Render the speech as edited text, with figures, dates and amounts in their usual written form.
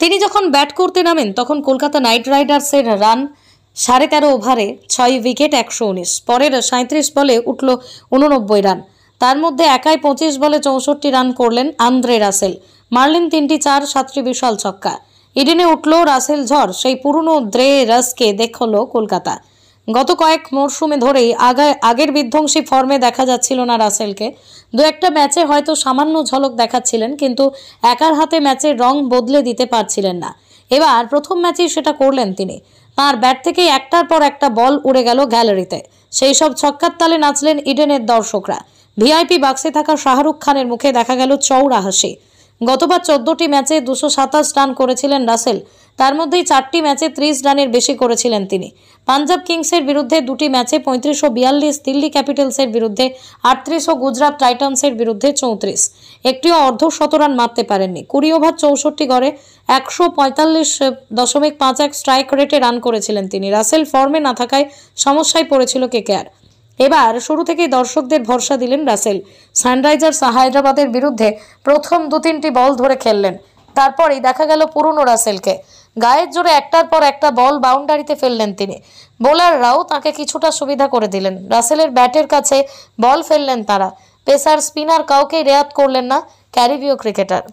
তিনি যখন ব্যাট করতে নামেন তখন কলকাতা নাইট রাইডার্সের রান 13.5 ওভারে 6 উইকেট 119। পরের 37 বলে উঠল 89 রান। তার মধ্যে একাই 25 বলে 64 রান করলেন আন্দ্রে রাসেল। মারলেন 3টি 4, 7টি বিশাল ছক্কা। ইডেনে উঠল রাসেল ঝড়। সেই পুরনো দ্রে রাসকে দেখল কলকাতা। গত কয়েক মরশুমে ধরেই আগের বিধ্বংসী ফর্মে দেখা যাচ্ছিল না রাসেলকে। দু একটা ম্যাচে হয়তো সামান্য ঝলক দেখাচ্ছিলেন, কিন্তু একার হাতে ম্যাচের রং বদলে দিতে পারছিলেন না। এবার প্রথম ম্যাচেই সেটা করলেন তিনি। তাঁর ব্যাট থেকেই একটার পর একটা বল উড়ে গেল গ্যালারিতে। সেই সব ছক্কার তালে নাচলেন ইডেনের দর্শকরা। ভিআইপি বাক্সে থাকা শাহরুখ খানের মুখে দেখা গেল চওড়া হাসি। গতবার 14টি ম্যাচে 227 রান করেছিলেন রাসেল। তার মধ্যেই 4টি ম্যাচে 30 রানের বেশি করেছিলেন তিনি। পাঞ্জাব কিংসের বিরুদ্ধে 2টি ম্যাচে 3542, দিল্লি ক্যাপিটালসের বিরুদ্ধে 38 ও গুজরাট টাইটান্সের বিরুদ্ধে 34। একটিও অর্ধশতরান মারতে পারেননি। 20 ওভার 64 গড়ে 145.51 স্ট্রাইক রেটে রান করেছিলেন তিনি। রাসেল ফর্মে না থাকায় সমস্যায় পড়েছিল কেকেআর। এবার শুরু থেকেই দর্শকদের ভরসা দিলেন রাসেল। সানরাইজার্স হায়দ্রাবাদের বিরুদ্ধে প্রথম 2-3টি বল ধরে খেললেন। তারপরেই দেখা গেল পুরনো রাসেলকে। গায়ের জোরে একটার পর একটা বল বাউন্ডারিতে ফেললেন তিনি। বোলাররাও তাকে কিছুটা সুবিধা করে দিলেন। রাসেলের ব্যাটের কাছে বল ফেললেন তারা। পেসার, স্পিনার কাউকেই রেয়াত করলেন না ক্যারিবীয় ক্রিকেটার।